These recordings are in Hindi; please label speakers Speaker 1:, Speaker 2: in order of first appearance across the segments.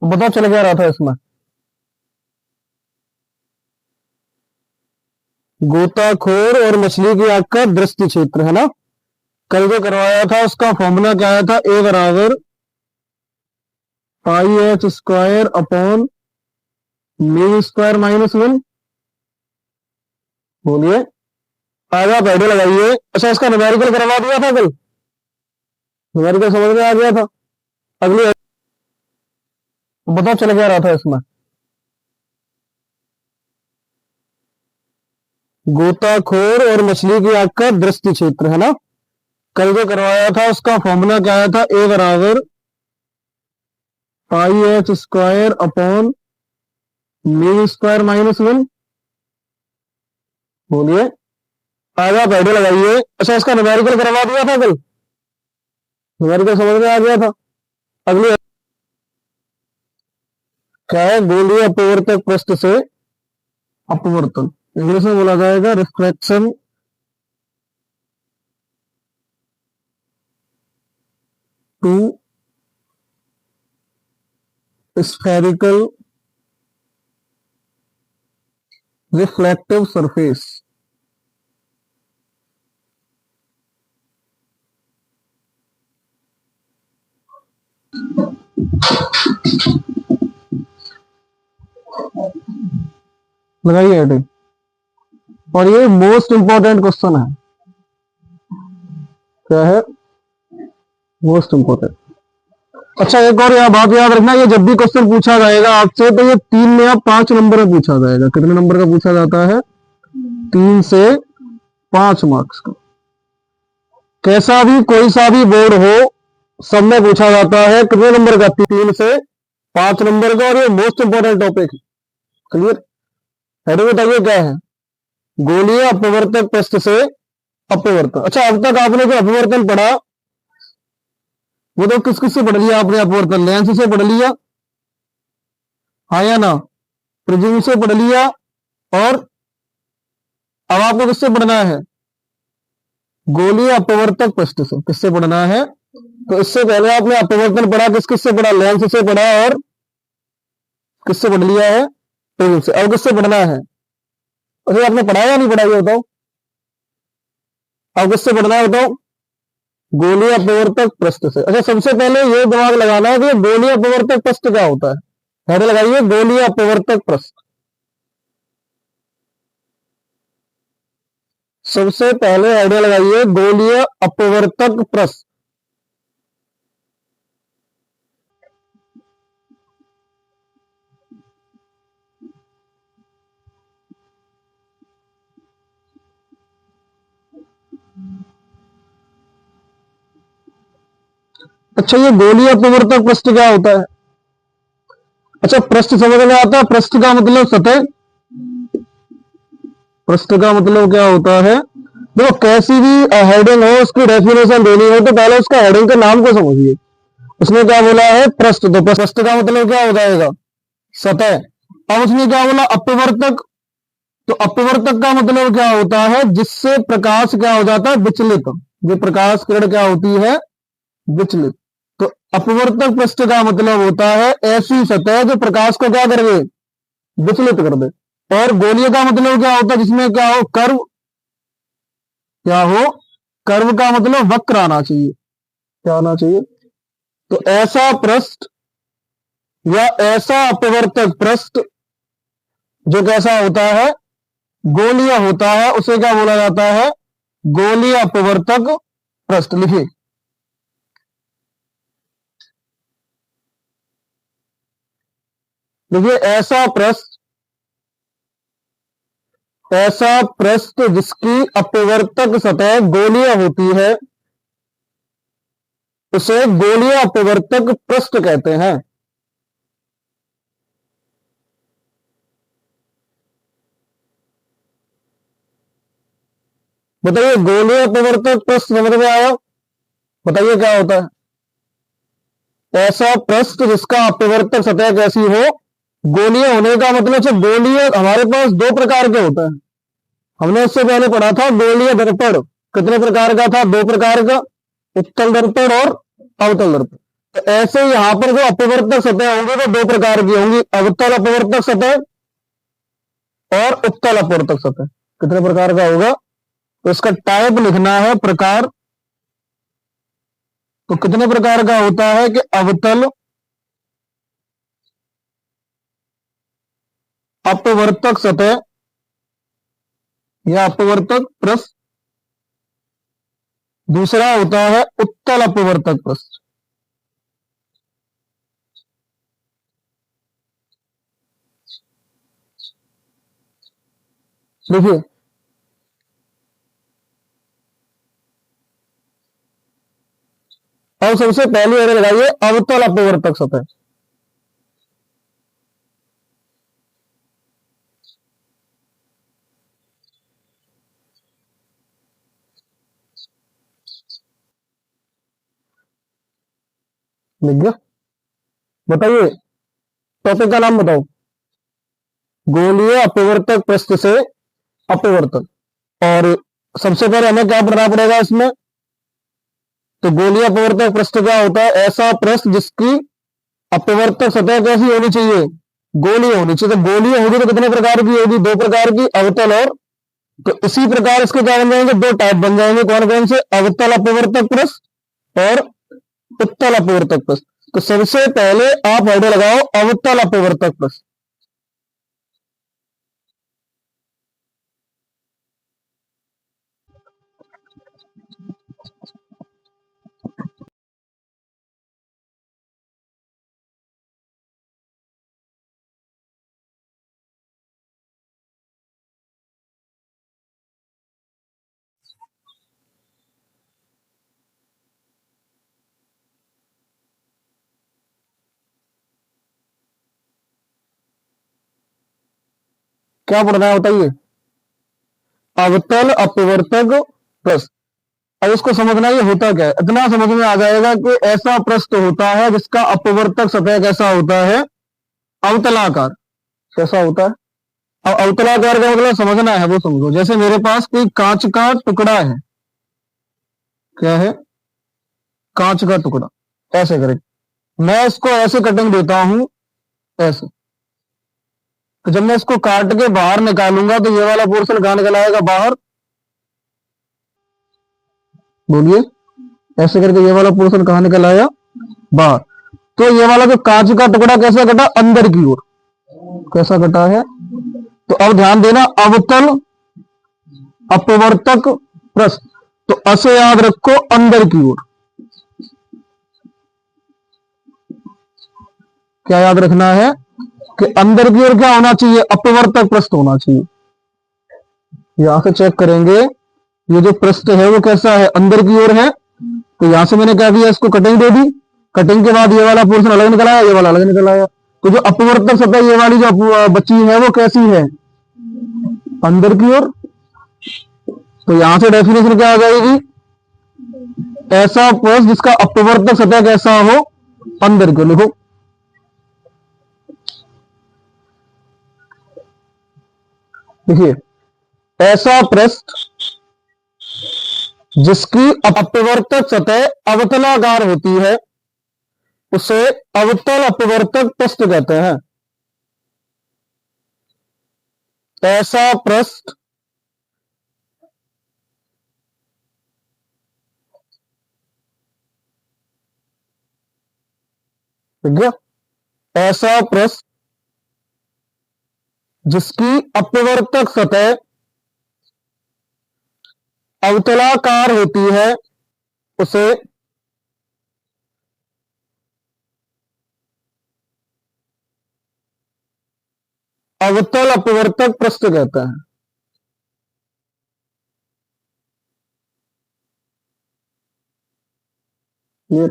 Speaker 1: पता चल क्या रहा था इसमें? गोताखोर और मछली की आंख का दृष्टि क्षेत्र है ना। कल जो करवाया था उसका फॉर्मूला क्या आया था? ए बराबर pi H square upon mu square minus one. बोलिए, आज आप आइडिया लगाइए। अच्छा, इसका न्यूमेरिकल करवा दिया था कल, न्यूमेरिकल समझ में आ गया था। अगली पता चल क्या रहा था इसमें? गोताखोर और मछली की आंख का दृष्टि क्षेत्र है ना। कल जो करवाया था उसका फॉर्मूला क्या आया था? ए बराबर pi H square upon mu square minus one. बोलिए, आज आप आइडिया लगाइए। अच्छा, इसका न्यूमेरिकल करवा दिया था कल, न्यूमेरिकल समझ में आ गया था। अगली क्या है? गोलीय अपवर्तक पृष्ठ से अपवर्तन, इंग्लिश में बोला जाएगा reflection to spherical reflective surface. लगाइए हेडिंग, और ये मोस्ट इंपॉर्टेंट क्वेश्चन है। क्या है? Most important. अच्छा, एक और यहाँ बात याद रखना, ये जब भी क्वेश्चन पूछा जाएगा आपसे तो ये 3 या 5 नंबर में पूछा जाएगा। कितने नंबर का पूछा जाता है? 3 से 5 मार्क्स का। कैसा भी कोई सा भी बोर्ड हो, सब में पूछा जाता है। कितने नंबर का? 3 से 5 नंबर का, और ये मोस्ट इंपॉर्टेंट टॉपिक है। क्लियर? हेडिंग बताइए क्या है? गोलीय अपवर्तक पृष्ठ से अपवर्तन। अच्छा, अब तक आपने जो अपवर्तन पढ़ा वो तो किस किस से पढ़ लिया आपने? अपवर्तन लेंस से पढ़ लिया, हाँ या ना? प्रिज्म से पढ़ लिया, और अब आपको किससे पढ़ना है? गोलीय अपवर्तक पृष्ठ से। किससे पढ़ना है? तो इससे पहले आपने अपवर्तन पढ़ा, किस किस से पढ़ा? लेंस से पढ़ा, और किससे पढ़ लिया है? प्रिज्म से। अब किससे पढ़ना है? अरे आपने पढ़ा या नहीं पढ़ा ये बताओ? अब किससे पढ़ना है बताओ? गोलीय अपवर्तक पृष्ठ से। अच्छा, सबसे पहले ये दिमाग लगाना है कि गोलीय अपवर्तक पृष्ठ क्या होता है। हेड लगाइए, गोलीय अपवर्तक पृष्ठ। सबसे पहले आइडिया लगाइए, गोलीय अपवर्तक पृष्ठ। अच्छा, ये गोलीय अपवर्तक पृष्ठ क्या होता है? अच्छा, पृष्ठ समझ में आता है? पृष्ठ का मतलब सतह। पृष्ठ का मतलब क्या होता है? देखो, कैसी भी हेडिंग हो उसकी डेफिनेशन देनी हो तो पहले उसका हेडिंग के नाम को समझिए। उसने क्या बोला है? पृष्ठ। तो पृष्ठ का मतलब क्या हो जाएगा? सतह। अब उसने क्या बोला? अपवर्तक। तो अपवर्तक का मतलब क्या होता है? जिससे प्रकाश क्या हो जाता है? विचलित। जो प्रकाश किरण क्या होती है? विचलित। तो अपवर्तक पृष्ठ का मतलब होता है ऐसी सतह जो प्रकाश को क्या कर दे? विचलित कर दे। और गोलीय का मतलब क्या होता है? जिसमें क्या हो? कर्व। क्या हो? कर्व का मतलब वक्र आना चाहिए। क्या आना चाहिए? तो ऐसा पृष्ठ या ऐसा अपवर्तक पृष्ठ जो कैसा होता है? गोलीय होता है, उसे क्या बोला जाता है? गोलीय अपवर्तक पृष्ठ। लिखिए, देखिए, ऐसा पृष्ठ जिसकी अपवर्तक सतह गोलीय होती है उसे गोलीय अपवर्तक पृष्ठ कहते हैं। बताइए, गोलीय अपवर्तक पृष्ठ समझ में आया? बताइए क्या होता है? ऐसा पृष्ठ जिसका अपवर्तक सतह कैसी हो? गोलीय होने का मतलब से गोलीय हमारे पास 2 प्रकार के होते हैं। हमने इससे पहले पढ़ा था गोलीय दर्पण। कितने प्रकार का था? 2 प्रकार का, उत्तल दर्पण और अवतल दर्पण। तो ऐसे यहां पर जो अपवर्तक सतह होंगी वो दो प्रकार की होंगी, अवतल अपवर्तक सतह और उत्तल अपवर्तक सतह। कितने प्रकार का होगा? तो इसका टाइप लिखना है, प्रकार। तो कितने प्रकार का होता है कि अवतल अपवर्तक सतह या अपवर्तक पृष्ठ, दूसरा होता है उत्तल अपवर्तक पृष्ठ। देखिए, अब सबसे पहले अरे लगाइए अवतल अपवर्तक सतह। लिख गया? बताइए, टॉपिक का नाम बताओ। गोलीय अपवर्तक पृष्ठ से अपवर्तक। और सबसे पहले हमें क्या पढ़ना पड़ेगा इसमें? तो गोलीय अपवर्तक पृष्ठ क्या होता है? ऐसा पृष्ठ जिसकी अपवर्तक सतह कैसी होनी चाहिए? गोलीय होनी चाहिए। तो गोलीय होगी तो कितने प्रकार की होगी? दो प्रकार की, अवतल और। तो इसी प्रकार इसके क्या बन जाएंगे? दो टाइप बन जाएंगे। कौन कौन से? अवतल अपवर्तक पृष्ठ और उत्तल अपवर्तक पृष्ठ। तो सबसे पहले आप आइडिया लगाओ अवतल अपवर्तक पृष्ठ। क्या पढ़ना है बताइए? अवतल अपवर्तक पृष्ठ। अब इसको समझना ये होता क्या है, इतना समझ में आ जाएगा कि ऐसा पृष्ठ होता है जिसका अपवर्तक सतह कैसा होता है? अवतलाकार। कैसा होता है? अब अवतलाकार का मतलब समझना है, वो समझो। जैसे मेरे पास कोई कांच का टुकड़ा है। क्या है? कांच का टुकड़ा। ऐसे करें, मैं इसको ऐसे कटिंग देता हूं, ऐसे। तो जब मैं इसको काट के बाहर निकालूंगा तो ये वाला पोर्शन कहां निकल आएगा? बाहर। बोलिए, ऐसे करके ये वाला पोर्शन कहां निकल आया? बाहर। तो ये वाला जो कांच का टुकड़ा कैसा कटा? अंदर की ओर। कैसा कटा है? तो अब ध्यान देना, अवतल अपवर्तक पृष्ठ। तो असे याद रखो, अंदर की ओर। क्या याद रखना है? कि अंदर की ओर क्या होना चाहिए? अपवर्तक पृष्ठ होना चाहिए। यहां से चेक करेंगे, ये जो पृष्ठ है वो कैसा है? अंदर की ओर है। तो यहां से मैंने क्या किया? इसको कटिंग दे दी। कटिंग के बाद ये वाला पोर्शन अलग निकल आया, ये वाला अलग निकल आया। तो जो अपवर्तक सतह ये वाली जो बची है वो कैसी है? अंदर की ओर। तो यहां से डेफिनेशन क्या आ जाएगी? ऐसा पृष्ठ जिसका अपवर्तक सतह कैसा हो? अंदर की ओर। लिखो, देखिए, ऐसा पृष्ठ जिसकी अपवर्तक सतह अवतलाकार होती है उसे अवतल अपवर्तक पृष्ठ कहते हैं। ऐसा पृष्ठ ठीक है, ऐसा पृष्ठ जिसकी अपवर्तक सतह अवतलाकार होती है उसे अवतल अपवर्तक पृष्ठ कहते हैं। ये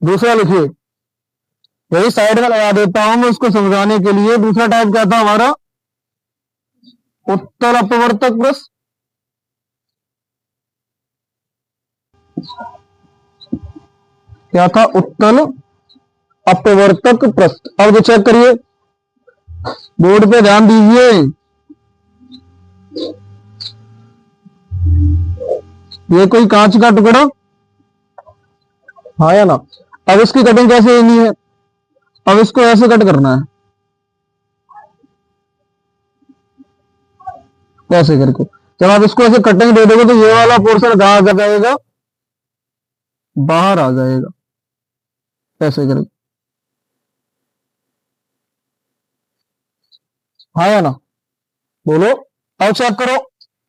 Speaker 1: दूसरा लिखिए, यही साइड में लगा देता हूं मैं उसको समझाने के लिए। दूसरा टाइप क्या था हमारा? उत्तल अपवर्तक पृष्ठ। क्या था? उत्तल अपवर्तक पृष्ठ। अब जो चेक करिए, बोर्ड पे ध्यान दीजिए। ये कोई कांच का टुकड़ा, हाँ या ना? अब इसकी कटिंग कैसे लेनी है, अब इसको ऐसे कट करना है, ऐसे करके। जब आप इसको ऐसे कटिंग दे दोगे तो ये वाला पोर्शन कहां आ जाएगा, बाहर आ जाएगा, ऐसे करके। हाँ या ना, बोलो। अब चेक करो,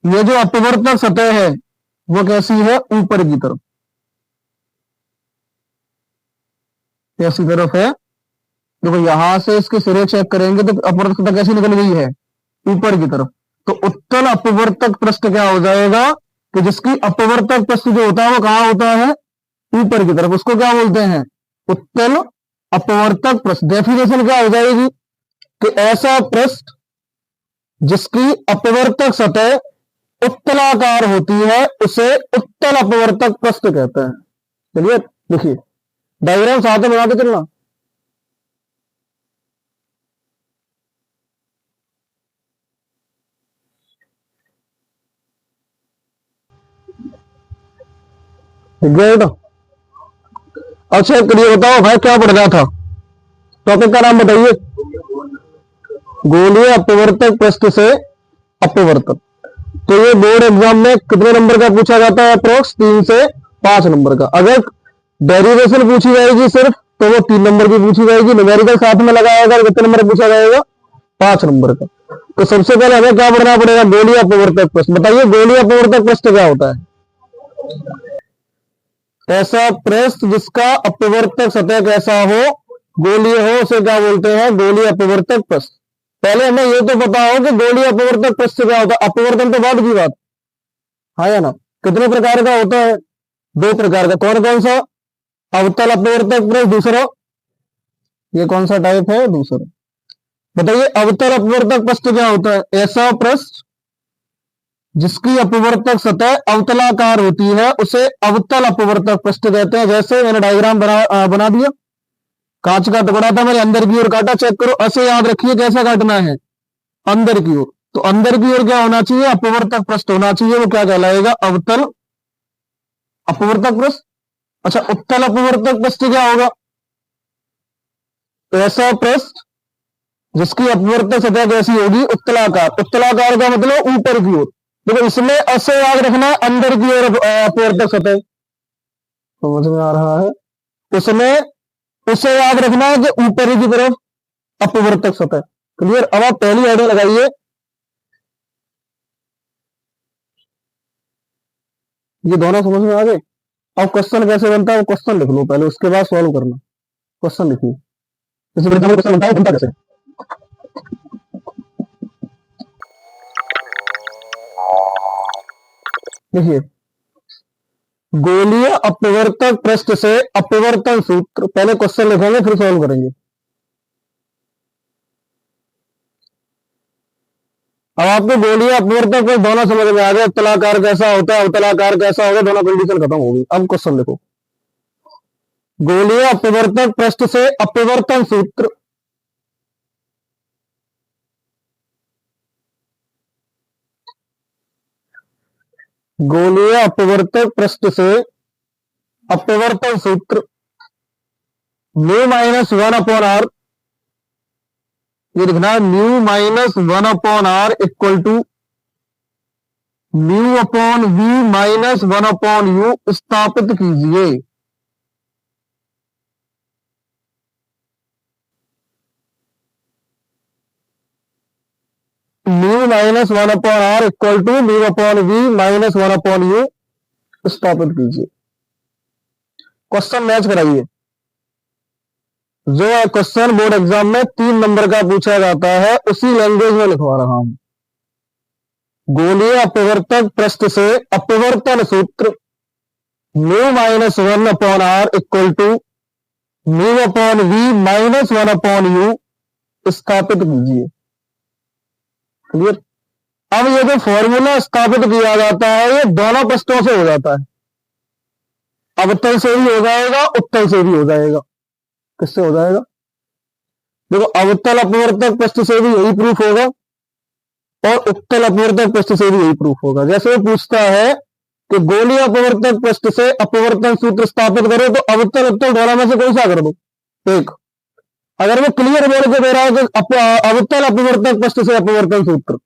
Speaker 1: ये जो अपवर्तक सतह है वो कैसी है, ऊपर की तरफ, कैसी तरफ है, देखो यहां से इसके सिरे चेक करेंगे तो अपवर्तक सतह कैसी निकल गई है, ऊपर की तरफ। तो उत्तल अपवर्तक पृष्ठ क्या हो जाएगा, कि जिसकी अपवर्तक पृष्ठ जो होता है वो कहां होता है, ऊपर की तरफ, उसको क्या बोलते हैं, उत्तल अपवर्तक पृष्ठ। डेफिनेशन क्या हो जाएगी, कि ऐसा पृष्ठ जिसकी अपवर्तक सतह उत्तलाकार होती है उसे उत्तल अपवर्तक पृष्ठ कहते हैं। चलिए देखिए, डायग्राम साथ में बनाते चलना। ठीक है बेटा, अच्छा करिए, बताओ भाई क्या पढ़ रहा था, टॉपिक का नाम बताइए। गोलीय अपवर्तक पृष्ठ से अपवर्तक। तो ये बोर्ड एग्जाम में कितने नंबर का पूछा जाता है, अप्रोक्स 3 से 5 नंबर का। अगर डेरिवेशन पूछी जाएगी सिर्फ तो वो 3 नंबर की पूछी जाएगी, न्यूमेरिकल साथ में लगाएगा कितने नंबर पूछा जाएगा, 5 नंबर का। तो सबसे पहले हमें क्या पढ़ना पड़ेगा, गोलीय अपवर्तक पृष्ठ। बताइए गोलीय अपवर्तक पृष्ठ क्या होता है, ऐसा पृष्ठ जिसका अपवर्तक सतह कैसा हो, गोलीय हो, उसे क्या बोलते हैं, गोलीय अपवर्तक पृष्ठ। पहले हमें ये तो पता हो कि गोलीय अपवर्तक पृष्ठ क्या होता है, अपवर्तन तो बाद की बात, हाँ या ना। कितने प्रकार का होता है, 2 प्रकार का। कौन कौन सा, अवतल अपवर्तक पृष्ठ, दूसरा ये कौन सा टाइप है, दूसरा। बताइए अवतल अपवर्तक पृष्ठ क्या होता है, ऐसा पृष्ठ जिसकी अपवर्तक सतह अवतलाकार होती है उसे अवतल अपवर्तक पृष्ठ कहते हैं। जैसे मैंने डायग्राम बना दिया, कांच का टुकड़ा था, मैंने अंदर की ओर काटा, चेक करो, ऐसे याद रखिए कैसा काटना है, अंदर की ओर। तो अंदर की ओर क्या होना चाहिए, अपवर्तक पृष्ठ होना चाहिए, वो क्या कहलाएगा, अवतल अपवर्तक पृष्ठ। अच्छा उत्तल अपवर्तक पृष्ठ क्या होगा, तो ऐसा पृष्ठ जिसकी अपवर्तक सतह कैसी होगी, उत्तलाकार। उत्तलाकार का मतलब ऊपर की ओर। देखो इसमें ऐसे याद रखना है, अंदर की ओर अपवर्तक सतह, समझ में आ रहा है, उसमें उसे याद रखना है कि ऊपर की तरफ अपवर्तक सतह। क्लियर। अब आप पहली आइडिया लगाइए, ये दोनों समझ में आ गए। अब क्वेश्चन कैसे बनता है, वो क्वेश्चन लिख लो पहले, उसके बाद सॉल्व करना। क्वेश्चन लिखिए, जैसे क्वेश्चन बनता है बनता कैसे। देखिए गोलीय अपवर्तक पृष्ठ से अपवर्तन सूत्र, पहले क्वेश्चन लिखेंगे फिर सॉल्व करेंगे। अब आपको गोलीय अपवर्तक पृष्ठ दोनों समझ में आ गया, उत्तलाकार कैसा होता है, अवतलाकार कैसा होगा, दोनों कंडीशन खत्म होगी। अब क्वेश्चन लिखो, गोलीय अपवर्तक पृष्ठ से अपवर्तन सूत्र, गोलीय अपवर्तक पृष्ठ से अपवर्तन सूत्र म्यू माइनस 1/r, ये लिखना है mu minus 1/r equal to mu upon we minus 1/u स्थापित कीजिए। Mu minus 1/r equal to mu upon we minus 1/u स्थापित कीजिए। क्वेश्चन मैच कराइए, जो क्वेश्चन बोर्ड एग्जाम में 3 नंबर का पूछा जाता है उसी लैंग्वेज में लिखवा रहा हूं। गोलीय अपवर्तक पृष्ठ से अपवर्तन सूत्र mu minus 1/r equal to mu upon we minus 1/u स्थापित कीजिए। क्लियर। अब ये जो फॉर्मूला स्थापित किया जाता है ये दोनों पृष्ठों से हो जाता है, अवतल से भी हो जाएगा, उत्तल से भी हो जाएगा। किससे हो जाएगा, देखो अवतल अपवर्तक पृष्ठ से भी यही प्रूफ होगा और उत्तल अपवर्तक पृष्ठ से भी यही प्रूफ होगा। जैसे वो पूछता है कि गोलीय अपवर्तक पृष्ठ से अपवर्तन सूत्र स्थापित करो, तो अवतल उत्तल दोनों में से कोई सा कर दो एक। अगर वो क्लियर बोल के दे रहा है कि अवतल अपवर्तक पृष्ठ से अपवर्तन सूत्र,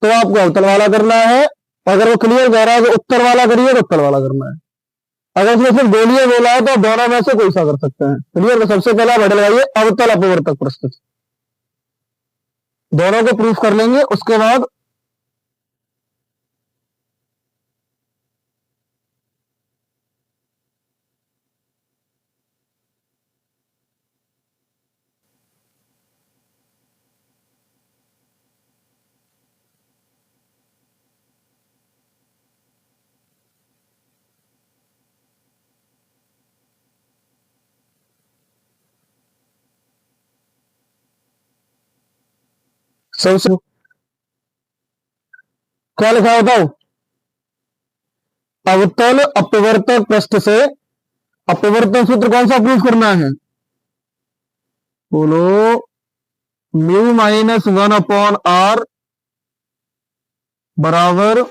Speaker 1: तो आपको अवतल वाला करना है। अगर वो क्लियर कह रहा है कि उत्तर वाला करिए, तो उत्तर वाला करना है। अगर उसने सिर्फ गोलीय बोला है तो दोनों में से कोई सा कर सकते हैं। क्लियर। तो सबसे पहला बढ़ लगाइए अवतल अपवर्तक पृष्ठ, दोनों को प्रूफ कर लेंगे। उसके बाद सबसे क्या लिखा होता है, अवतल अपवर्तक पृष्ठ से अपवर्तन सूत्र कौन सा प्रूफ करना है, बोलो। म्यू माइनस 1/r बराबर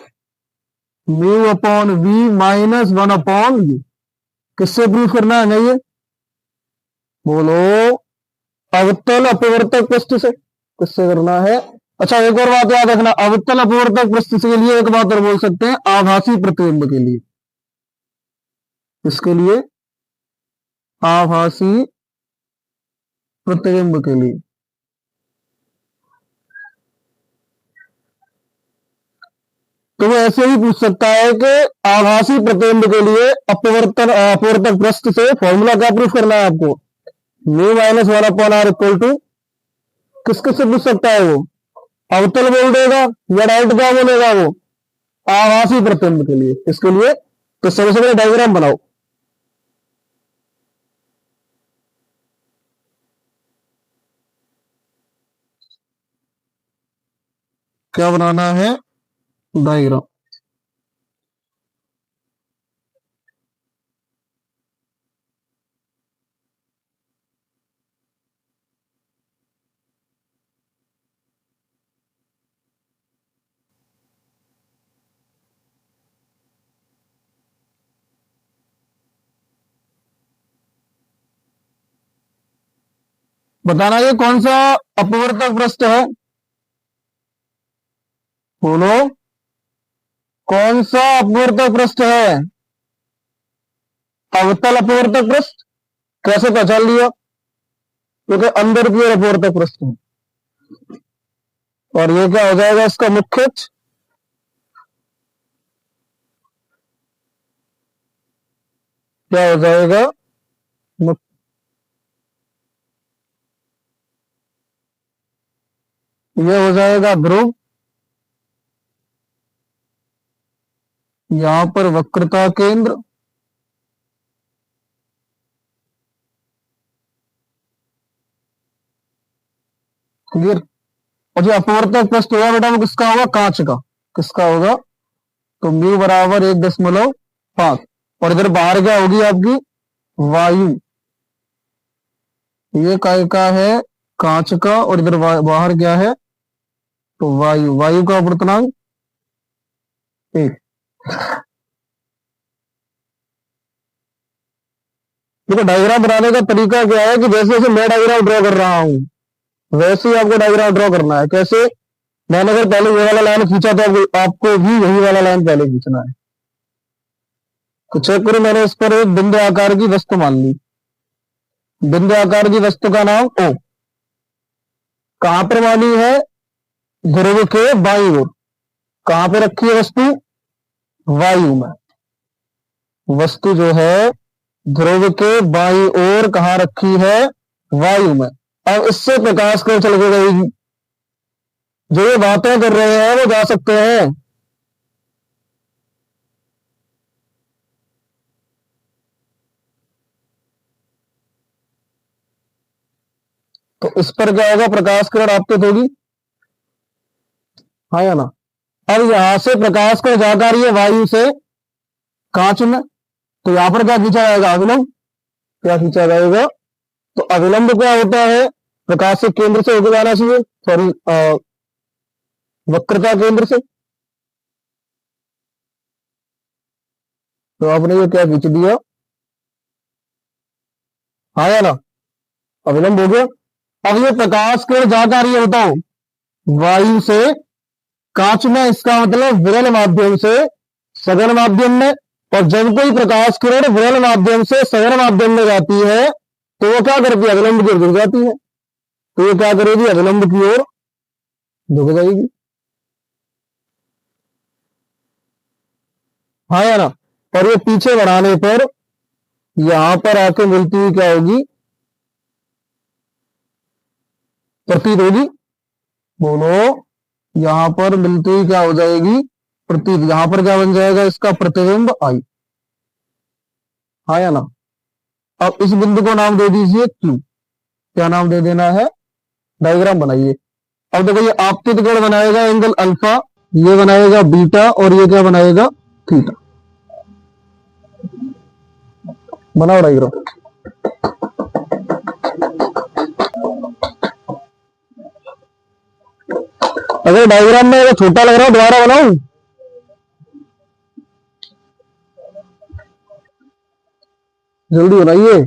Speaker 1: mu upon we minus 1/u। किससे प्रूफ करना है ये, बोलो। अवतल अपवर्तक पृष्ठ से। किससे करना है। अच्छा, एक और बात याद रखना, अवतल अपवर्तक पृष्ठ के लिए एक बात और बोल सकते हैं, आभासी प्रतिबिंब के लिए। इसके लिए आभासी प्रतिबिंब के लिए। तो वो ऐसे ही पूछ सकता है कि आभासी प्रतिबिंब के लिए अपवर्तक पृष्ठ से फॉर्मूला क्या प्रूफ करना है आपको, mu minus 1/r equal to. किस किस से पूछ सकता है वो, अवतल बोल देगा या डायरेक्ट क्या बोलेगा वो, आभासी प्रतिबिंब के लिए। इसके लिए तो सबसे पहले डायग्राम बनाओ। क्या बनाना है, डायग्राम। बताना ये कौन सा अपवर्तक पृष्ठ है, बोलो। कौन सा अपवर्तक पृष्ठ है, अवतल अपवर्तक पृष्ठ। कैसे पहचान लिया, क्योंकि अंदर की ओर अपवर्तक पृष्ठ है। और ये क्या हो जाएगा, इसका मुख्य अक्ष। क्या हो जाएगा, ये हो जाएगा ध्रुव। यहां पर वक्रता केंद्र, क्लियर। और जो अपवर्तक पृष्ठ होगा बेटा वो किसका होगा, कांच का। किसका होगा, तो म्यू बराबर 1.5। और इधर बाहर क्या होगी आपकी, वायु। ये काय का है, कांच का। और इधर बाहर क्या है, तो वायु। वायु का अपवर्तनांक 1। देखो डायग्राम बनाने का तरीका क्या है कि जैसे जैसे मैं डायग्राम ड्रॉ कर रहा हूं वैसे ही आपको डायग्राम ड्रॉ करना है। कैसे, मैंने अगर पहले ये वाला लाइन खींचा तो आपको भी यही वाला लाइन पहले खींचना है। तो चेक करो, मैंने इस पर एक बिंदु आकार की वस्तु मान ली। बिंदु आकार की वस्तु का नाम ओ। कहां पर मानी है, ध्रुव के बाईं ओर। कहां पे रखी है वस्तु, वायु में। वस्तु जो है ध्रुव के बाईं ओर कहां रखी है, वायु में। अब इससे प्रकाश को चल के गई। जो ये बातें कर रहे हैं वो जा सकते हैं। तो इस पर क्या होगा, प्रकाश किरण आपतित होगी, हाँ या ना। अब यहां से प्रकाश को जाकर ये वायु से कांच में, तो यहां पर क्या खींचा जाएगा, अविलंब। क्या खींचा जाएगा, तो अविलंब क्या होता है, प्रकाश से केंद्र से होकर जाना चाहिए, सॉरी वक्रता केंद्र से। तो आपने ये क्या खींच दिया, हाँ या ना, अविलंब हो गया। अब ये प्रकाश किरण जा रही है, बताओ, वायु से कांच में, इसका मतलब विरल माध्यम से सघन माध्यम में। और जब कोई प्रकाश किरण विरल माध्यम से सघन माध्यम में जाती है तो वो क्या करती है, अविलंब की ओर झुक जाती है। तो ये क्या करेगी, अविलंब की ओर झुक जाएगी, हाँ या ना। और ये पीछे बढ़ाने पर यहां पर आके मिलती हुई क्या होगी, प्रतीत होगी। बोलो, यहां पर मिलती हुई क्या हो जाएगी, प्रतीत। यहां पर क्या बन जाएगा, इसका प्रतिबिंब आई, हाँ या ना। अब इस बिंदु को नाम दे दीजिए क्यू। क्या नाम दे देना है, डायग्राम बनाइए। अब देखो, ये आपतित कोण बनाएगा एंगल अल्फा, ये बनाएगा बीटा, और ये क्या बनाएगा, थीटा। बनाओ डायग्राम। अगर डायग्राम में अगर छोटा लग रहा है दोबारा बनाऊं, जल्दी बनाइए।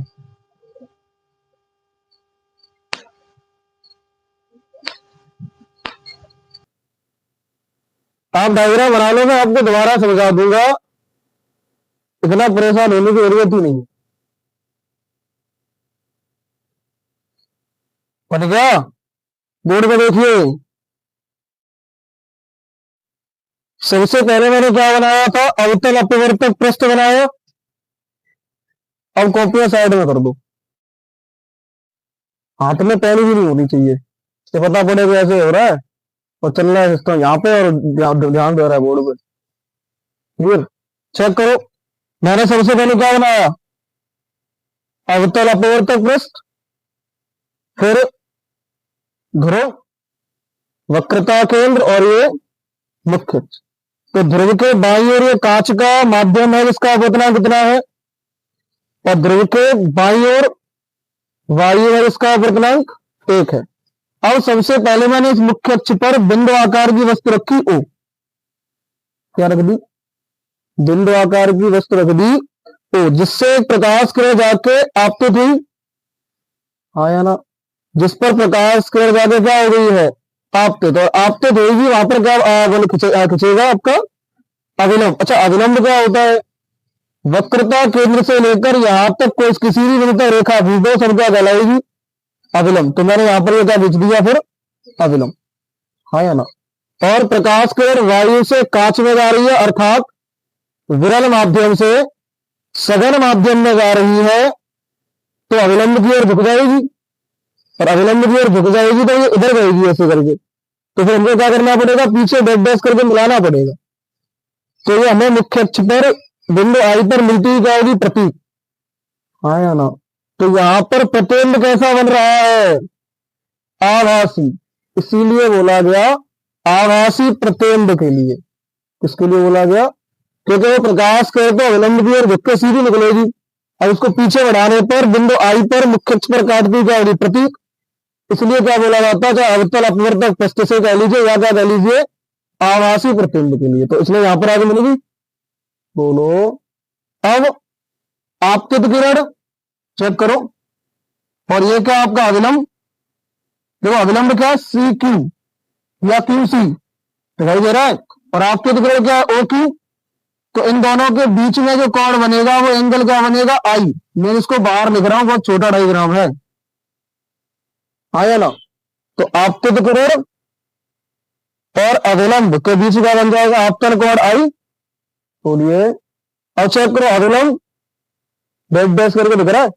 Speaker 1: आप डायग्राम बना लो, मैं आपको दोबारा समझा दूंगा, इतना परेशान होने की जरूरत ही नहीं। बन गया, बोर्ड में देखिए। सबसे पहले मैंने क्या बनाया था, अवतल अपवर्तक पृष्ठ बनाया। अब कॉपियां साइड में कर दो, हाथ में पेन भी नहीं होनी चाहिए, तो पता पड़ेगा ऐसे हो रहा है और चल रहा है सिस्टम यहाँ पे, और ध्यान दे रहा है बोर्ड पे। क्लियर, चेक करो। मैंने सबसे पहले क्या बनाया, अवतल अपवर्तक पृष्ठ, फिर ध्रुव, वक्रता केंद्र, और ये मुख्य। तो ध्रुव के बाईं ओर ये कांच का माध्यम है, जिसका अपवर्तनांक कितना है, और ध्रुव के बाईं ओर वायु है, इसका अपवर्तनांक 1 है। अब सबसे पहले मैंने इस मुख्य अक्ष पर बिंदु आकार की वस्तु रखी ओ, क्या रख दी, बिंदु आकार की वस्तु रख दी ओ, जिससे प्रकाश किरण जाके आपतित हुई, हाँ या ना। जिस पर प्रकाश किरण जाके क्या हो गई है, आपतित, और आपतित होगी वहां पर क्या खिंचेगा आपका, अविलंब। अच्छा, अविलंब क्या होता है, वक्रता केंद्र से लेकर यहां तक कोई किसी भी बिंदु तक रेखा खींच दो, सब क्या कहलाएगी, अविलंब। तो मैंने यहां पर ये क्या खींच दिया फिर, अविलंब, हाँ या ना। और प्रकाश किरण वायु से कांच में जा रही है, अर्थात विरल माध्यम से सघन माध्यम में जा रही है, तो अविलंब की ओर झुक जाएगी, और अविलंब की ओर झुक जाएगी तो ये इधर जाएगी ऐसे करके। तो फिर हमको क्या करना पड़ेगा, पीछे डैश डैश करके मिलाना पड़ेगा। तो ये हमें मुख्य अक्ष पर बिंदु आई पर मिलती हुई क्या होगी, प्रतीक, हाँ या ना। तो यहां पर प्रतिबिंब कैसा बन रहा है, आभासी, इसीलिए बोला गया आभासी प्रतिबिंब के लिए। किसके लिए बोला गया, क्योंकि वो प्रकाश करे तो अविलंब की ओर झुक के सीधी निकलेगी, और उसको पीछे बढ़ाने पर बिंदु आई पर मुख्य अक्ष पर काटती क्या होगी, प्रतीक। इसलिए क्या बोला जाता है, चाहे अवतल अपवर्तक पृष्ठ से कह लीजिए या क्या कह लीजिए, आभासी प्रतिबिंब के लिए। तो इसलिए यहां पर आगे मिलेगी, बोलो। अब आपतित किरण चेक करो, और ये क्या आपका अविलंब, देखो अविलंब क्या, सी क्यू या क्यू सी दिखाई दे रहा है, और आपतित किरण क्या है, ओ क्यू। तो इन दोनों के बीच में जो कोण बनेगा वो एंगल क्या बनेगा, आई। मैं इसको बाहर लिख रहा हूं, बहुत छोटा डायग्राम है, आया ना। तो आपतित किरण और अविलंब के बीच का बन जाएगा आपतन कोण आई। बोलिए, अब चेक करो, अविलंब डैश डैश करके दिख रहा है,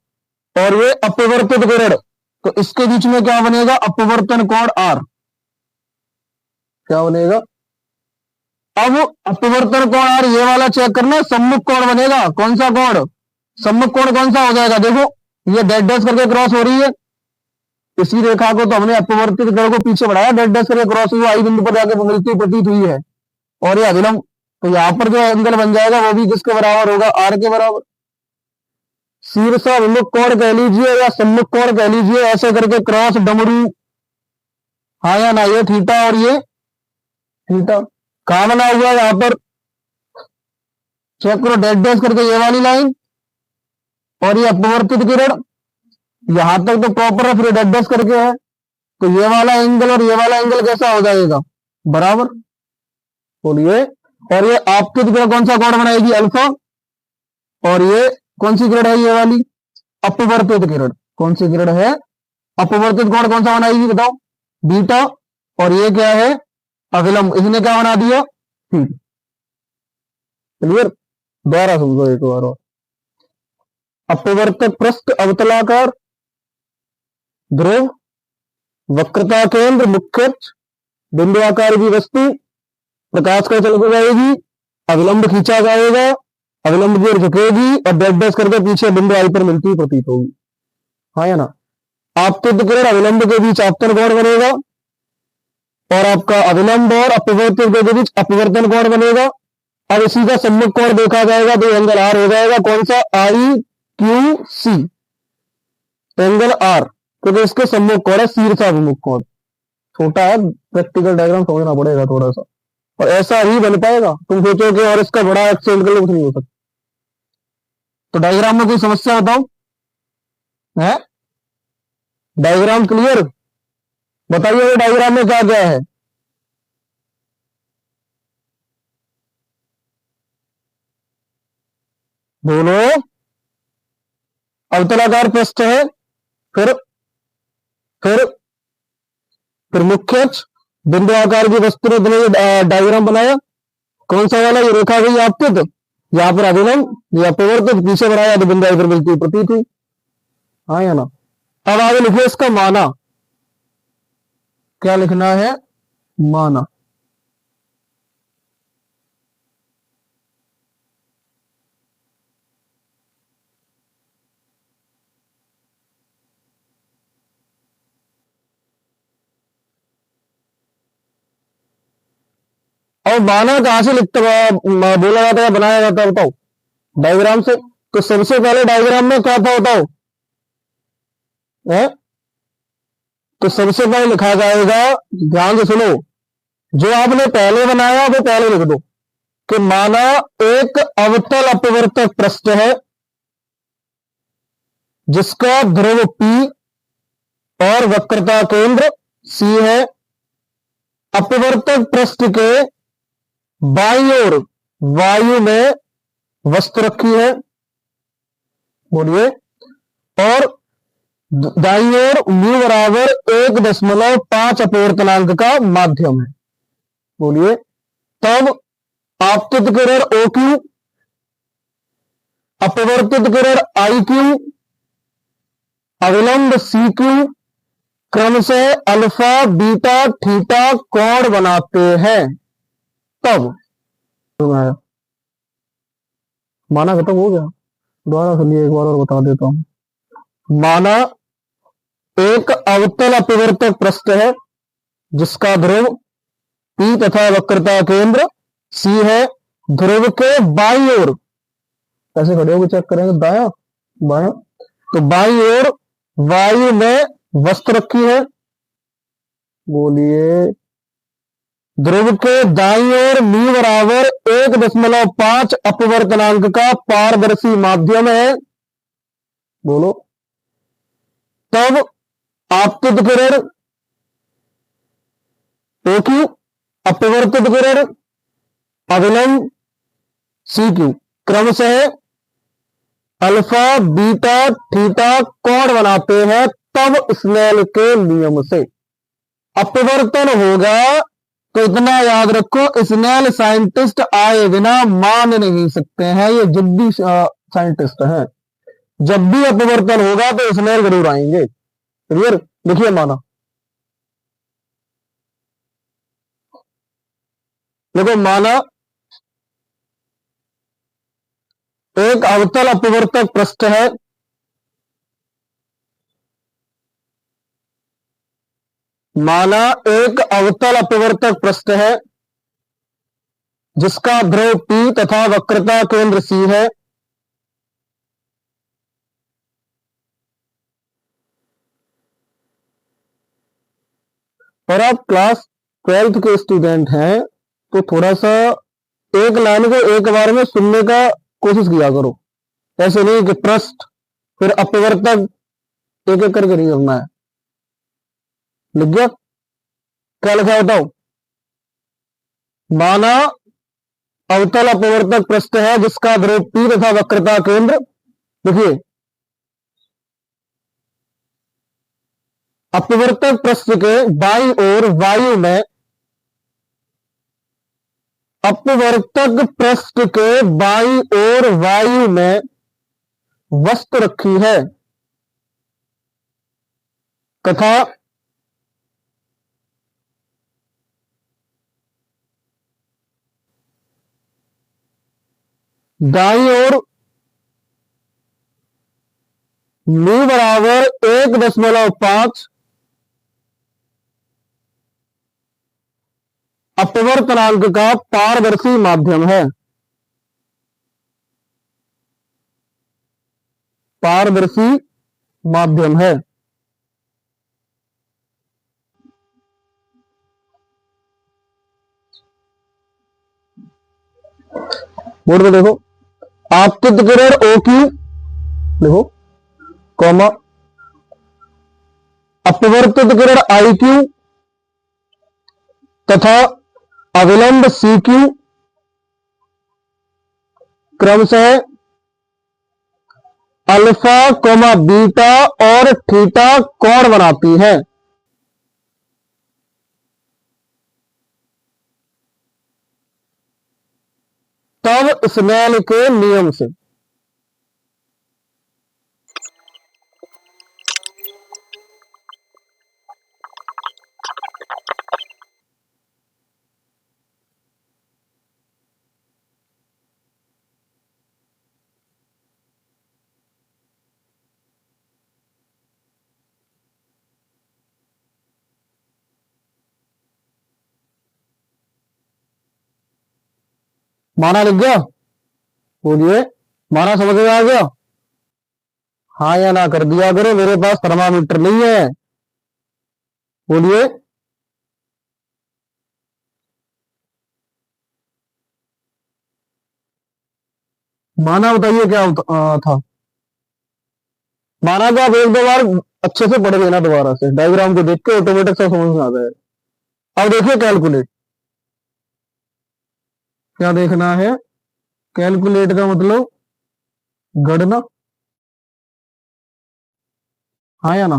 Speaker 1: और ये अपवर्तित किरण, तो इसके बीच में क्या बनेगा, अपवर्तन कोण आर, क्या बनेगा। अब अपवर्तन कोण आर ये वाला चेक करना, सम्मुख कोण बनेगा, कौन सा कोण, सम्मुख कोण कौन सा हो जाएगा, देखो ये डैश डैश करके क्रॉस हो रही है, इसी रेखा को तो हमने अपवर्तित किरण को पीछे बढ़ाया, डैश डैश करके क्रॉस हुई, आई बिंदु पर जाकर मिलती प्रतीत हुई है, और ये अविलंब। तो यहां पर जो एंगल बन जाएगा वो भी किसके बराबर होगा, आर के बराबर। शीर्षाभिमुख कोण कह लीजिए या सम्मुख कोण कह लीजिए, ऐसे करके क्रॉस डमरू, हाँ या ना, ये थीटा और ये थीटा। कहां बना हुआ है यहां पर, चेक करो, डैश डैश करके ये वाली लाइन और ये अपवर्तित किरण, यहां तक तो प्रॉपर है, फिर डैश डैश करके है, तो ये वाला एंगल और ये वाला एंगल कैसा हो जाएगा, बराबर। बोलिए, और ये आपतित किरण कौन सा कोण बनाएगी, अल्फा, और ये कौन सी किरण है, ये वाली अपवर्तित किरण, कौन सी किरण है, अपवर्तित कोण कौन सा बनाएगी बताओ, बीटा, और ये क्या है, अविलंब, इसने क्या बना दिया, क्लियर। दोबारा समझो एक बार और, अपवर्तक पृष्ठ अवतलाकार, ध्रुव, वक्रता केंद्र, मुख्य अक्ष, बिंदु आकार की वस्तु, प्रकाश का चल जाएगी, अविलंब खींचा जाएगा, अविलंब की ओर झुकेगी और डैश डैश करके पीछे बिंदु आई पर मिलती प्रतीत होगी, हाँ या ना। आपतित किरण अविलंब के बीच आपतन कोण बनेगा, और आपका अविलंब और अपवर्तित के बीच अपवर्तन कोण बनेगा। अब इसी का सम्मुख कोण देखा जाएगा तो एंगल आर हो जाएगा, कौन सा, I Q C, angle R, क्योंकि इसके सम्मुख कोण है शीर्षाभिमुख कोण, छोटा है, प्रैक्टिकल डायग्राम समझना पड़ेगा थोड़ा सा, और ऐसा ही बन पाएगा। तुम सोचोगे और इसका बड़ा एक्सटेंड कर लो, कुछ नहीं हो सकता। तो डायग्राम में कोई समस्या बताओ, है डायग्राम क्लियर, बताइए डायग्राम में क्या क्या है। बोलो, अवतलाकार पृष्ठ है, फिर फिर फिर मुख्य अक्ष, बिंदु आकार की वस्तु ने डायग्राम बनाया, कौन सा वाला, ये रेखा गई आपतित, यहां पर अभिलंब, ये अपवर्तित, पीछे बनाया तो बिंदु आई पर मिलती प्रतीत हुई, हाँ या ना। अब आगे लिखिए इसका माना, क्या लिखना है, माना। और माना कहां से लिखते बोला जाता है, बनाया जाता है बताओ, डायग्राम से। तो सबसे पहले डायग्राम में क्या था बताओ, है? तो सबसे पहले लिखा जाएगा, ध्यान से सुनो, जो आपने पहले बनाया वो पहले लिख दो, कि माना एक अवतल अपवर्तक पृष्ठ है जिसका ध्रुव P और वक्रता केंद्र C है, अपवर्तक पृष्ठ के बाईं ओर वायु में वस्तु रखी है, बोलिए, और दाईं ओर म्यू बराबर 1.5 अपवर्तनांक का माध्यम है, बोलिए। तब आपतित किरण OQ, अपवर्तित किरण IQ, अविलंब CQ क्रमशः अल्फा बीटा थीटा कोण बनाते हैं। तब माना खत्म हो गया, दोबारा सुनिए एक बार और बता देता हूं। माना एक अवतल अपवर्तक पृष्ठ है जिसका ध्रुव P तथा वक्रता केंद्र C है, ध्रुव के बाईं ओर, कैसे खड़े होकर चेक करेंगे, दाया बाया, तो बाईं ओर वायु में वस्तु रखी है, बोलिए। ध्रुव के दाईं ओर म्यू बराबर 1.5 अपवर्तनांक का पारदर्शी माध्यम है, बोलो। तब आपतित किरण OQ, अपवर्तित किरण अविलंब CQ क्रमशः अल्फा बीटा थीटा कोण बनाते हैं। तब स्नेल के नियम से अपवर्तन होगा, तो इतना याद रखो, स्नेल साइंटिस्ट आए बिना मान नहीं सकते हैं, ये जिद्दी साइंटिस्ट हैं। जब भी अपवर्तन होगा तो स्नेल जरूर आएंगे, क्लियर। लिखिए माना, देखो माना एक अवतल अपवर्तक पृष्ठ है माना एक अवतल अपवर्तक पृष्ठ है जिसका ध्रुव P तथा वक्रता केंद्र C है, और आप क्लास 12th के स्टूडेंट हैं तो थोड़ा सा एक लाइन को एक बार में सुनने का कोशिश किया करो, ऐसे नहीं कि पृष्ठ फिर अपवर्तक एक एक करके नहीं करना है। लिख गया? क्या लिखा बताओ? माना अवतल अपवर्तक पृष्ठ है जिसका ध्रुव P तथा वक्रता केंद्र, देखिए अपवर्तक पृष्ठ के बाईं ओर वायु में, अपवर्तक पृष्ठ के बाईं ओर वायु में वस्तु रखी है तथा दाईं ओर μ बराबर 1.5 अपवर्तनांक का पारदर्शी माध्यम है। पारदर्शी माध्यम है। बोर्ड में देखो, आपतित किरण OQ देखो, कॉमा अपवर्तित किरण IQ तथा अविलंब CQ क्रमशः अल्फा कोमा बीटा और थीटा कोण बनाती है। तब स्नेल के नियम से माना लिख गया? बोलिए, माना समझ में आ गया? हाँ या ना कर दिया करो, मेरे पास थर्मामीटर नहीं है। बोलिए, माना बताइए क्या था? माना को आप एक दो बार अच्छे से पढ़ लेना, दोबारा से डायग्राम को देख के ऑटोमेटिक सब समझ में आ जाएगा। अब देखिए कैलकुलेट, क्या देखना है? कैलकुलेट का मतलब गणना, हाँ या ना?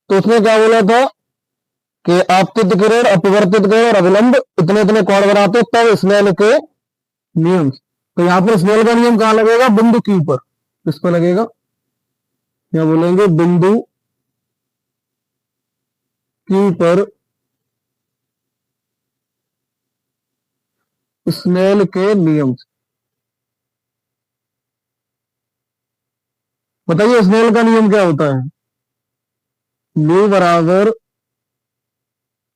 Speaker 1: तो उसने क्या बोला था कि आपतित किरण, अपवर्तित किरण और अविलंब इतने इतने कोण बनाते तब स्नेल के नियम। तो यहां पर स्नेल का नियम कहां लगेगा? बिंदु Q पर। किस पर लगेगा? क्या बोलेंगे? बिंदु Q पर स्नेल के नियम। बताइए स्नेल का नियम क्या होता है? म्यू बराबर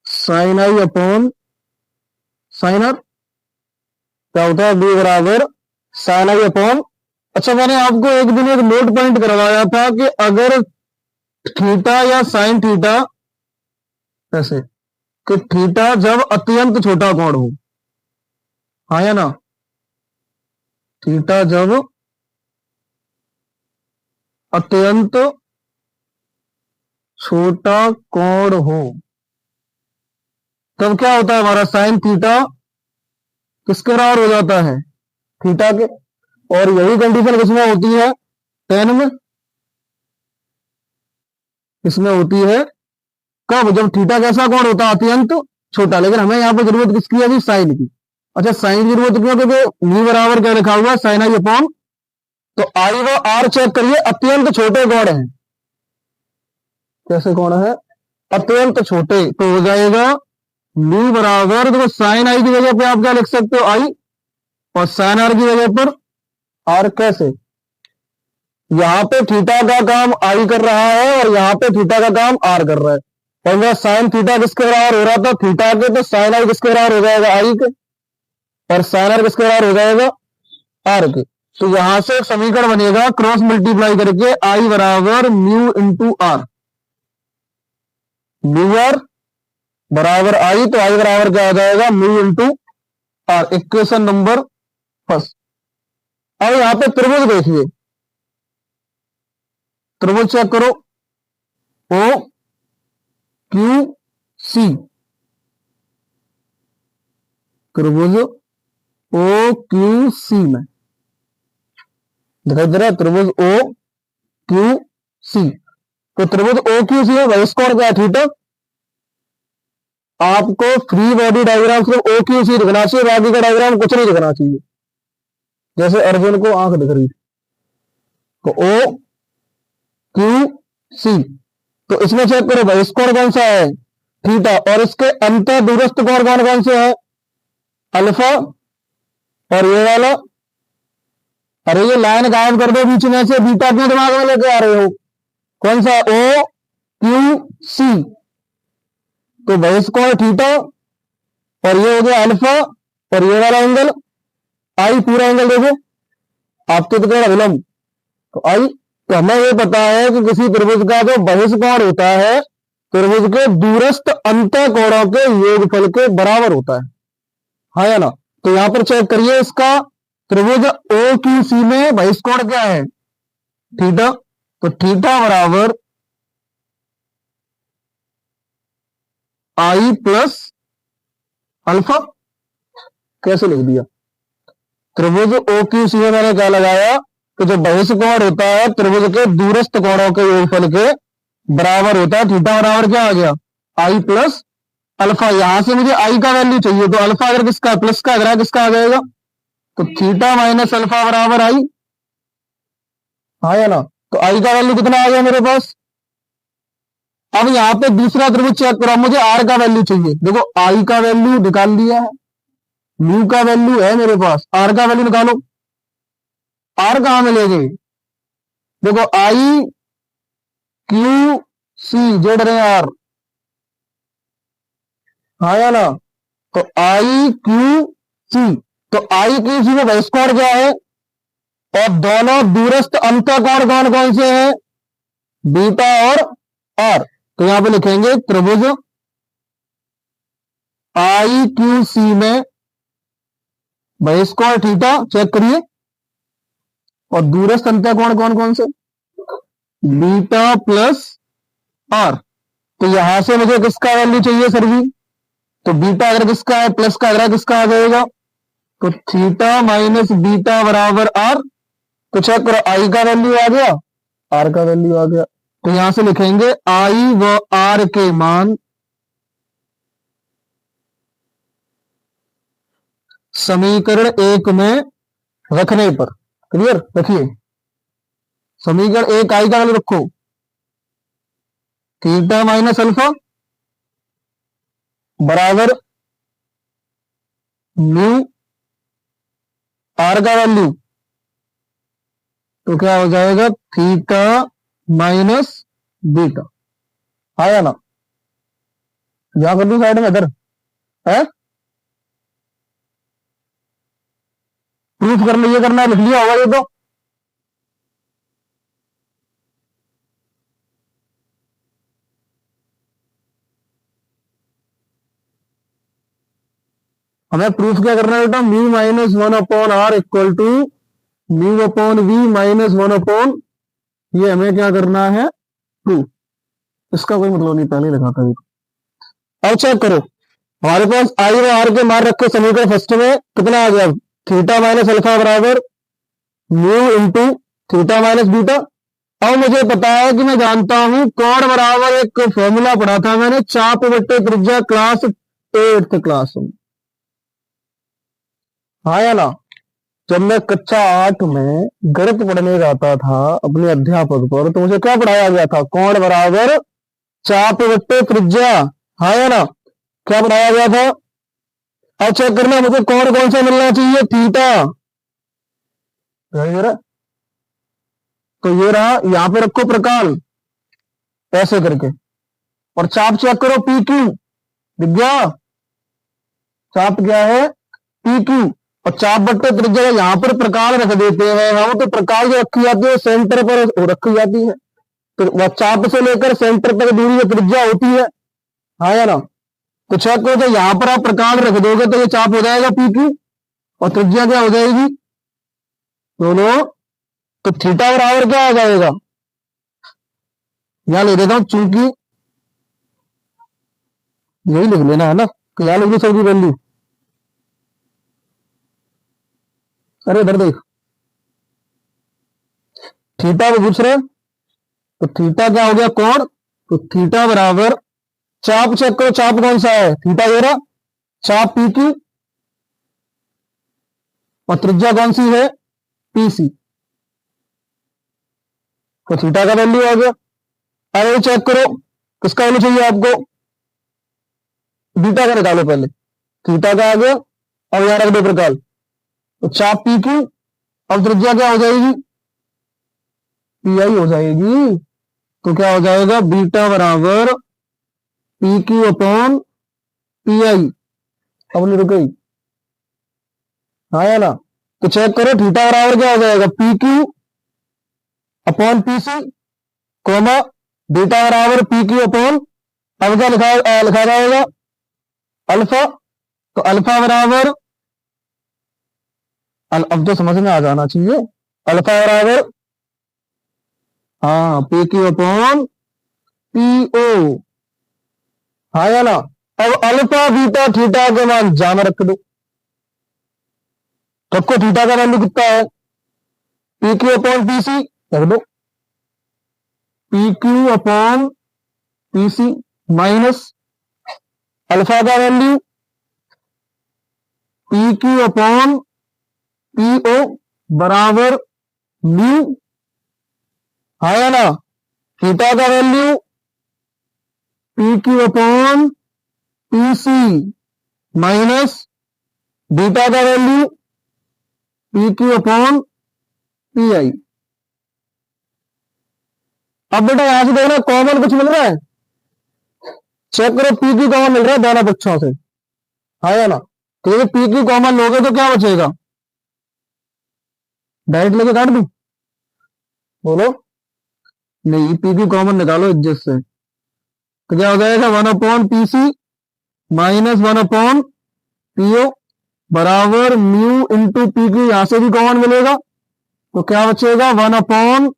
Speaker 1: sine i upon sine r. क्या होता है? म्यू बराबर साइन आई अपॉन, अच्छा मैंने आपको एक दिन एक नोट पॉइंट करवाया था कि अगर थीटा या साइन थीटा, ऐसे कि थीटा जब अत्यंत छोटा कोण हो, हाँ या ना? थीटा जब अत्यंत छोटा कोण हो तब क्या होता है? हमारा साइन थीटा किसके बराबर हो जाता है? थीटा के। और यही कंडीशन किसमें होती है? टेन में। इसमें होती है कब? जब थीटा कैसा कोण होता है? अत्यंत छोटा। लेकिन हमें यहाँ पे जरूरत किसकी है? अभी साइन की। अच्छा साइन की जरूरत क्यों? क्योंकि म्यू बराबर क्या लिखा हुआ है? साइन आई अपॉन, तो आई व आर चेक करिए, अत्यंत छोटे कोण है। कैसे कोण है? अत्यंत छोटे। तो हो जाएगा म्यू बराबर, देखो साइन आई की जगह पे आप क्या लिख सकते हो? आई, और साइन आर की जगह पर आर। कैसे? यहां पे थीटा का काम आई कर रहा है और यहां पे थीटा का काम आर कर रहा है। और मेरा साइन थीटा किसके बराबर हो रहा था? थीटा के। तो साइन आई किसके बराबर हो जाएगा? आई के। और साइन आर किसके बराबर हो जाएगा? आर के। तो यहां से एक समीकरण बनेगा क्रॉस मल्टीप्लाई करके, आई बराबर mu into r. Mu r बराबर आई, तो आई बराबर क्या आ जाएगा, mu into r. Equation number first. अब यहां पे त्रिभुज देखिए, त्रिभुज चेक करो, ओ क्यू सी, त्रिभुज ओ क्यू सी में दिखाई दे रहा है, त्रिभुज ओ क्यू सी। तो त्रिभुज ओ क्यू सी है, वही स्कोर क्या है, थीटा। आपको फ्री बॉडी डायग्राम सिर्फ ओ क्यू सी दिखना चाहिए, बाकी का डायग्राम कुछ नहीं दिखना चाहिए। जैसे अर्जुन को आंख दिख रही थी, तो ओ क्यू सी। तो इसमें चेक करो भाई, स्कोर कौन सा है, थीटा। और इसके अंत दूरस्थ कोण कौन कौन से है, अल्फा और ये वाला। अरे ये लाइन गायब कर दो बीच में से, बीटा क्यों दिमाग में लेके आ रहे हो, कौन सा, ओ क्यू सी। तो भाई स्कोर थीटा, और ये हो गया अल्फा, और ये वाला एंगल आई, पूरा एंगल देखो, आपके तो कह विलंब, तो आई। तो हमें ये पता है कि किसी त्रिभुज का जो बहिष्कोण होता है, त्रिभुज के दूरस्थ अंत कोणों के योगफल के बराबर होता है, हाँ या ना। तो यहां पर चेक करिए, इसका त्रिभुज ओ क्यू सी में बहिष्कोण क्या है, थीटा। तो थीटा बराबर आई प्लस अल्फा। कैसे लिख दिया, त्रिभुज ओ क्यू सी में मैंने क्या लगाया कि जो बहिष्कोण होता है त्रिभुज के दूरस्थ कोणों के योगफल के बराबर होता है, थीटा बराबर क्या आ गया, आई प्लस अल्फा। यहां से मुझे आई का वैल्यू चाहिए, तो अल्फा अगर किसका प्लस का, अगर किसका आ जाएगा, तो थीटा माइनस अल्फा बराबर आई, हाँ या ना। तो आई का वैल्यू कितना आ गया मेरे पास। अब यहां पे दूसरा त्रिभुज चेक करो, मुझे आर का वैल्यू चाहिए। देखो आई का वैल्यू निकाल दिया है, म्यू का वैल्यू है मेरे पास, आर का वैल्यू निकालो। आर कहां मिलेगी, देखो आई क्यू सी जोड़ रहे हैं आर, हाँ या ना। तो आई क्यू सी, तो आई क्यू सी में बहिष्कोण क्या है, और दोनों दूरस्थ अंतःकोण कौन कौन से हैं, बीटा और आर। तो यहां पे लिखेंगे त्रिभुज आई क्यू सी में बहिष्कोण थीटा, चेक करिए, और दूरस्थ अंतःकोण कौन कौन से, बीटा प्लस आर। तो यहां से मुझे किसका वैल्यू चाहिए सर जी, तो बीटा अगर किसका है, प्लस का अगर किसका आ जाएगा, तो थीटा माइनस बीटा बराबर आर। तो चेक करो, आई का वैल्यू आ गया, आर का वैल्यू आ गया। तो यहां से लिखेंगे आई व आर के मान समीकरण एक में रखने पर, क्लियर रखिए, समीकरण एक आई का वैल्यू रखो, थीटा माइनस अल्फा बराबर म्यू, आर का वैल्यू तो क्या हो जाएगा, थीटा माइनस बीटा, आया ना। यहां कर दू साइड में, इधर है, प्रूफ कर लीजिए, करना लिख लिया होगा ये तो। हमें प्रूफ क्या करना है बेटा, mu minus one upon r equal to mu upon we minus one upon, ये हमें क्या करना है, प्रूफ। इसका कोई मतलब नहीं, पहले लिखा था। अब चेक करो, हमारे पास आई और आर के मान रखे समीकरण फर्स्ट में, कितना आ गया, थीटा माइनस अल्फा बराबर mu into theta minus beta. अब मुझे पता है कि मैं जानता हूं कोण बराबर, एक फॉर्मूला पढ़ा था मैंने, चाप बट्टे त्रिज्या, क्लास 8th क्लास में, हाँ या ना। जब मैं कक्षा 8 में गणित पढ़ने जाता था अपने अध्यापक पर, तो मुझे क्या पढ़ाया गया था, कोण बराबर चाप बट्टे त्रिज्या, हाँ या ना, क्या पढ़ाया गया था। अब चेक करना मुझे कोण कौन सा मिलना चाहिए, थीटा। तो ये रहा, यहां पे रखो प्रकाल ऐसे करके, और चाप चेक करो पी क्यू, विद्या चाप क्या है, पी क्यू। और चाप बट्टे त्रिज्या यहां पर प्रकाल रख देते हैं हम, तो प्रकाल जो रखी जाती है सेंटर पर रखी जाती है, तो चाप से लेकर सेंटर तक दूरी जो त्रिज्या होती है, हाँ या ना। तो चेक करो, तो यहां पर आप प्रकार रख दोगे तो ये चाप हो जाएगा पी क्यू, और त्रिज्या क्या हो जाएगी दोनों, तो थीटा बराबर क्या आ जाएगा, यहां ले देता हूं, चूंकि यही लिख लेना है ना, तो यहां लिख लो सर की वैल्यू। अरे इधर देख, थीटा को पूछ रहे, तो थीटा क्या हो गया कोण, तो थीटा बराबर, चाप चेक करो, चाप कौन सा है, थीटा ये रहा, चाप पी क्यू, और त्रिज्या कौन सी है, पीसी, तो थीटा का वैल्यू आ गया। अब ये चेक करो, किसका वैल्यू चाहिए आपको, बीटा का निकालो पहले, थीटा का आ गया, अब यहां रख दो प्रकार, तो चाप पी क्यू, अब त्रिज्या क्या हो जाएगी, पी आई हो जाएगी, तो क्या हो जाएगा, बीटा बराबर P Q upon P I, अब नहीं रुके, हाँ या ना, तो चेक करो थीटा बराबर क्या हो जाएगा, P Q upon P C, comma beta बराबर पी क्यू अपॉन, अब क्या लिखा जाएगा अल्फा, तो अल्फा बराबर, अब तो समझ में आ जाना चाहिए, अल्फा बराबर, हाँ P Q upon P O, हाँ या ना, अब अल्फा बीटा थीटा के मान जान रख दो, सबको थीटा का वैल्यू कितना है, P Q upon P C रख दो, P Q upon P C minus alpha का value P Q upon P O बराबर म्यू, हाँ या ना, थीटा का value P Q upon P C minus beta का value P Q upon P I. अब बेटा यहां से देखना कॉमन कुछ मिल रहा है, चेक करो पी क्यू कॉमन मिल रहा है दोनों पक्षों से, हाँ या ना, तो ये पी क्यू कॉमन लोगे तो क्या बचेगा, डायरेक्ट लेके काट दूं, बोलो, नहीं पी क्यू कॉमन निकालो इज्जत से, तो क्या हो जाएगा 1 upon P C minus 1 upon PO बराबर म्यू इंटू पी क्यू, यहां से भी कॉमन मिलेगा, तो क्या बचेगा 1 upon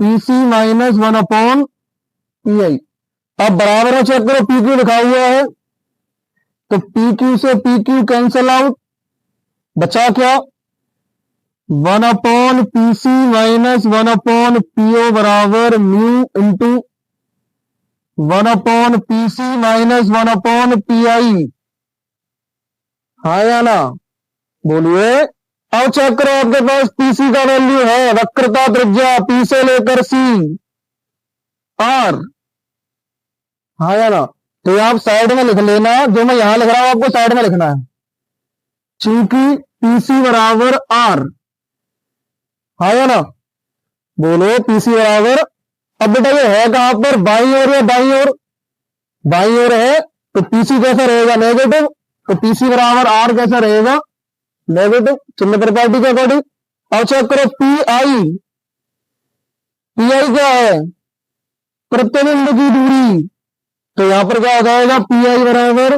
Speaker 1: P C minus 1 upon P I. अब बराबर है, चेक करो पी क्यू लिखा हुआ है, तो पी क्यू से पी क्यू कैंसल आउट, बचा क्या 1 upon P C minus 1 upon PO बराबर mu into 1 upon P C minus 1 upon P I, हाँ या ना, बोलिए। अब चेक करो आपके पास पीसी का वैल्यू है, वक्रता त्रिज्या पी से लेकर सी आर, हाँ या ना, तो आप साइड में लिख लेना, जो मैं यहां लिख रहा हूं आपको साइड में लिखना है, चूंकि पीसी बराबर आर, हाँ या ना, बोलो पीसी बराबर, अब बेटा ये है कहां पर, बाई ओर या दाई ओर, बाई ओर है, तो पीसी कैसा रहेगा नेगेटिव, तो पीसी बराबर आर कैसा रहेगा नेगेटिव, चिन्ह प्रॉपर्टी के अकॉर्डिंग। और चेक करो पी आई, पी आई क्या है, प्रतिबिंब की दूरी, तो यहां पर क्या हो जाएगा पी आई बराबर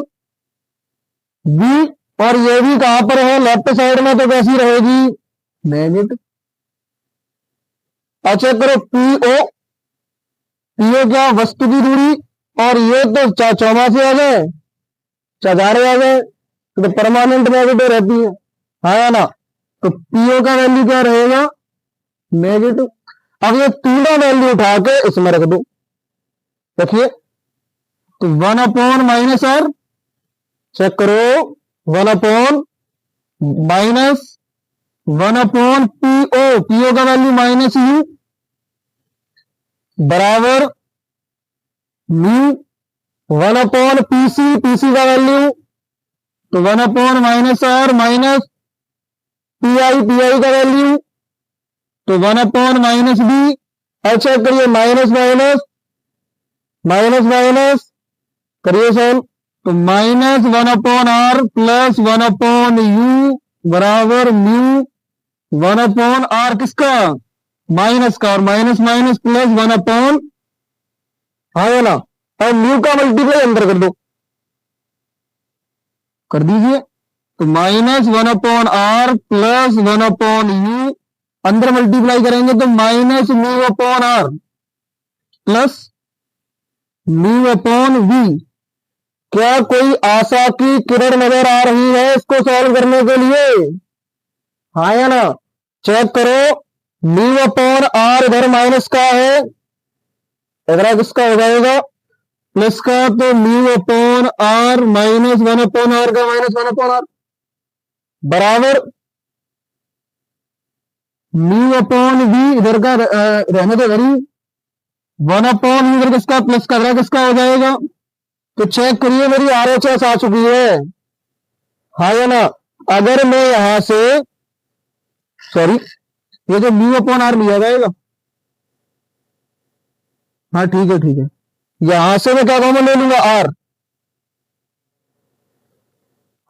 Speaker 1: बी, और ये भी कहां पर है लेफ्ट साइड में, तो कैसी रहेगी नेगेटिव। और चेक करो पीओ, पीओ क्या वस्तु की दूरी, और ये तो चौमासे आ गए चारे आ गए, तो परमानेंट नेगेटिव रहती है, हाँ या ना, तो पीओ का वैल्यू क्या रहेगा नेगेटिव। अब ये तीनों वैल्यू उठा के इसमें रख दो, देखिए, तो 1 अपॉन माइनस आर, चेक करो 1 upon minus 1 upon PO, PO का वैल्यू माइनस यू बराबर म्यू 1 अपॉन पीसी, पीसी का वैल्यू तो 1 upon minus are minus PI, PI का वैल्यू तो 1 अपॉन माइनस बी, और चेक करिए माइनस माइनस माइनस माइनस करिए सॉल्व, तो minus 1 upon are plus 1 upon you बराबर म्यू 1 अपॉन आर किसका माइनस का, और माइनस माइनस प्लस 1 अपॉन, हाँ है ना, और म्यू का मल्टीप्लाई अंदर कर दो, कर दीजिए। तो -1/r प्लस 1/u, अंदर मल्टीप्लाई करेंगे तो -μ/r प्लस μ/v। क्या कोई आशा की किरण नजर आ रही है इसको सॉल्व करने के लिए? हाँ या ना? चेक करो, μ/r इधर माइनस का है, इधर किसका हो जाएगा प्लस का, तो μ/r -1/r का -1/r बराबर μ/v, इधर का रहने दो इधर ही, 1/u इधर किसका प्लस का, इधर किसका हो जाएगा। तो चेक करिए मेरी RHS आ चुकी है, हाँ या ना? अगर मैं यहां से, सॉरी, ये जो μ/r लिया जाएगा, हाँ ठीक है ठीक है, यहां से मैं क्या कॉमन ले लूंगा r,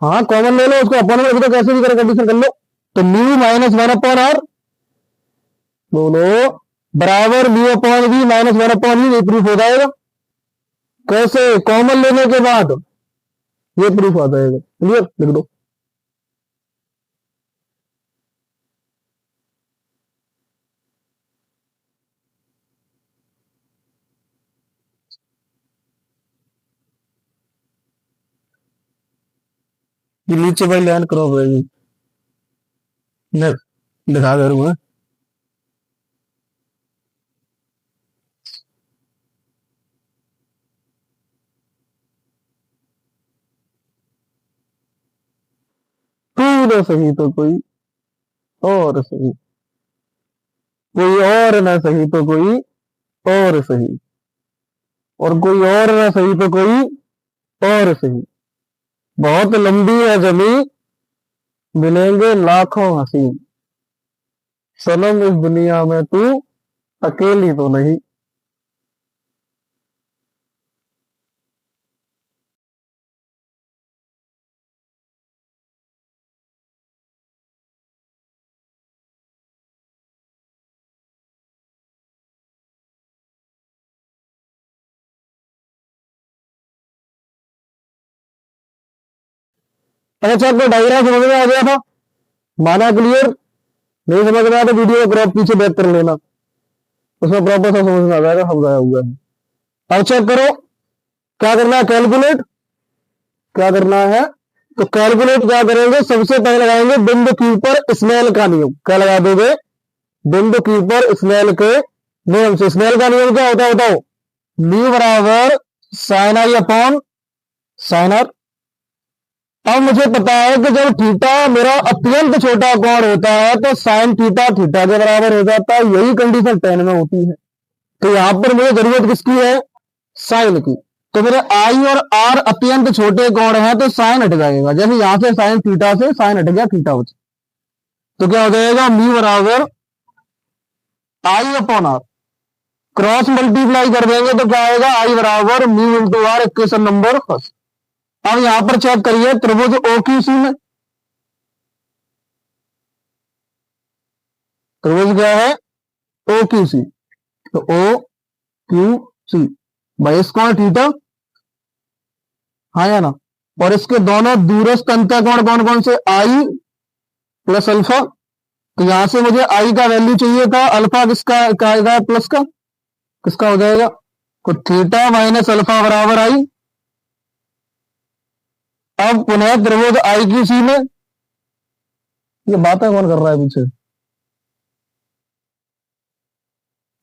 Speaker 1: हाँ कॉमन ले लो, उसको अपन में तो कैसे भी करें कंडीशन कर लो। तो μ -1/r बोलो बराबर μ/v -1/u, ये प्रूफ हो जाएगा। कैसे? कॉमन लेने के बाद ये प्रूफ आ जाएगा। क्लियर? लिख दो। ये नीचे भाई लाइन क्रॉप रहेगी, दिखा दे रहा हूं। पूरा सही तो कोई और सही, कोई और ना सही तो कोई और सही, और कोई और ना सही तो कोई और सही। बहुत लंबी है जमी, मिलेंगे लाखों हसीन, सनम इस दुनिया में तू अकेली तो नहीं। अच्छा, आपको डायग्राम समझ में आ गया था? माना क्लियर? नहीं समझ में आया तो वीडियो को क्रॉप पीछे बैक कर लेना, उसमें प्रॉपर सब समझ में आ जाएगा, समझाया हुआ है। अब चेक करो, क्या करना है, कैलकुलेट क्या करना है। तो कैलकुलेट क्या करेंगे, सबसे पहले लगाएंगे बिंदु क्यू पर स्नेल का नियम। क्या लगा दोगे? बिंदु क्यू पर स्नेल के नियम से। स्नेल का नियम क्या होता है बताओ? न्यू बराबर sine i upon sine r. अब मुझे पता है कि जब थीटा मेरा अत्यंत छोटा कोण होता है तो साइन थीटा थीटा के बराबर हो जाता है, यही कंडीशन टेन में होती है। तो यहां पर मुझे जरूरत किसकी है? साइन की। तो मेरे आई और आर अत्यंत छोटे कोण है तो साइन हट जाएगा, जैसे यहां से साइन थीटा से साइन हट गया, थीटा बचा। तो क्या हो जाएगा? म्यू बराबर i upon r, cross multiply कर देंगे तो क्या आएगा? आई बराबर mu into r, equation number first. अब यहां पर चेक करिए त्रिभुज OQC में, त्रिभुज क्या है? OQC। तो OQC भाई इसका थीटा, हाँ या ना? और इसके दोनों दूरस्थ अंतःकोण कौन कौन से? आई प्लस अल्फा। तो यहां से मुझे आई का वैल्यू चाहिए था, अल्फा किसका आएगा? प्लस का, किसका हो जाएगा? तो थीटा माइनस अल्फा बराबर आई। अब पुनः त्रिभुज IQC में, ये बातें कौन कर रहा है पीछे?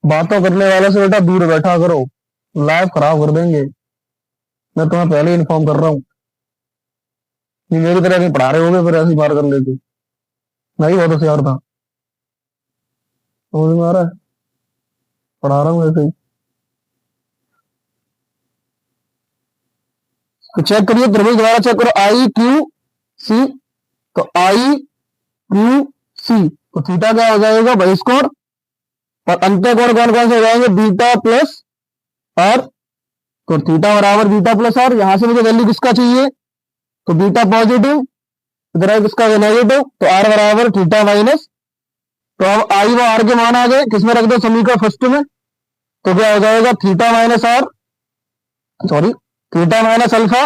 Speaker 1: बातों करने वाले से बेटा दूर बैठा करो, लाइफ खराब कर देंगे। मैं तुम्हें पहले ही इन्फॉर्म कर रहा हूं, मेरी तरह नहीं पढ़ा रहे होगे फिर ऐसी बार कर लेते। नहीं बहुत होशियार था, समझ में आ रहा है? पढ़ा रहा हूँ ऐसे ही। तो चेक करिए त्रिभुज द्वारा, चेक करो IQC। तो IQC तो थीटा क्या हो जाएगा? बहिष्कोण। और अंतःकोण कौन कौन से हो जाएंगे? Beta plus r. तो थीटा बराबर बीटा प्लस आर। यहां से मुझे वैल्यू किसका चाहिए? तो बीटा पॉजिटिव, इधर है किसका? नेगेटिव। तो आर बराबर थीटा माइनस। तो अब आई व आर के मान आ गए, किसमें रख दो? समीकरण फर्स्ट में। तो क्या हो जाएगा? Theta minus r, sorry theta minus alpha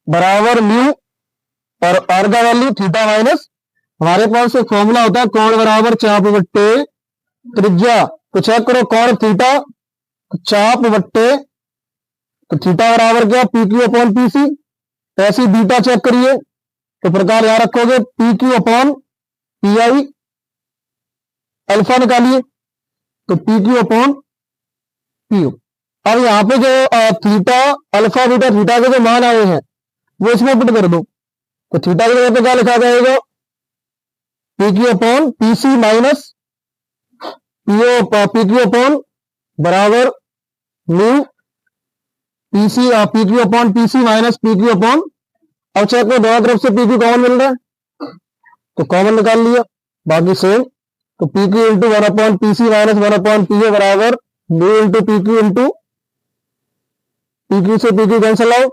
Speaker 1: बराबर म्यू और आर का वैल्यू थीटा माइनस, हमारे पास एक फॉर्मूला होता है कोण बराबर चाप बट्टे त्रिज्या। तो चेक करो कॉन थीटा चाप बट्टे, तो थीटा बराबर क्या, P Q upon P C. ऐसी बीटा चेक करिए तो प्रकार यहां रखोगे P Q upon P I. Alpha निकालिए तो P Q upon P U. अब यहाँ पे जो थीटा अल्फा बीटा थीटा के जो मान आए हैं वो इसमें पुट कर दो। तो थीटा की जगह पे क्या लिखा जाएगा, P Q upon P C minus P Q upon बराबर mu P C, P Q upon P C minus P Q upon. अब चेक करो दोनों तरफ से पी क्यू कॉमन मिल रहा है तो कॉमन निकाल लिया, बाकी सेम। तो P Q into one upon P C minus one upon P A बराबर mu into P Q into P Q से पी क्यू कैंसल आउट,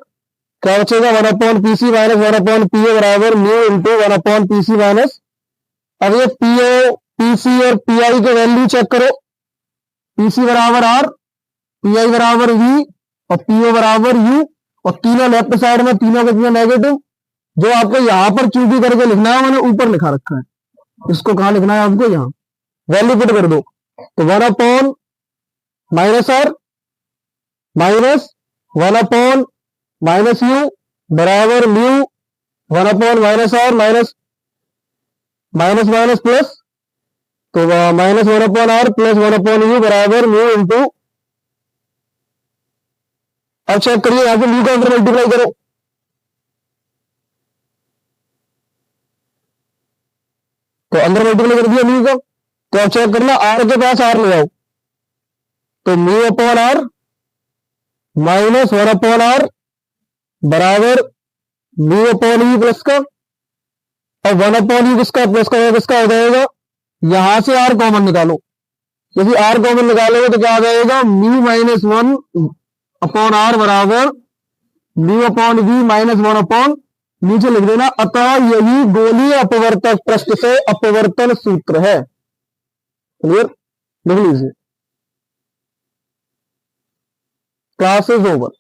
Speaker 1: क्या बचेगा one upon P C minus one upon P A बराबर mu into one upon P C minus. अब ये पी ओ पी सी और पी आई के वैल्यू चेक करो, पी सी बराबर आर, पी आई बराबर वी और पी ओ बराबर यू, और तीनों लेफ्ट साइड में तीनों के नेगेटिव। जो आपको यहां पर चूंकि करके लिखना है मैंने ऊपर लिखा रखा है, इसको कहां लिखना है आपको, यहां वैल्यू पुट कर दो। तो one upon minus are minus one upon minus you बराबर mu one upon minus are minus minus minus plus, तो minus one upon are plus one upon you बराबर म्यू इंटू। अब चेक करिए यहां पे म्यू का अंदर मल्टीप्लाई करो, तो अंदर मल्टीप्लाई कर दिया म्यू का। तो अब चेक करना आर के पास आर ले आओ, तो mu upon r minus one upon are बराबर म्यू अपॉन यू प्लस का, और वन अपॉन यू किसका प्लस का किसका हो जाएगा, यहां से आर कॉमन निकालो। यदि आर कॉमन निकालोगे तो क्या आ जाएगा, mu minus one upon are बराबर mu upon we minus one upon, नीचे लिख देना अतः यही गोलीय अपवर्तक पृष्ठ से अपवर्तन सूत्र है। क्लियर, लिख लीजिए। Class is over.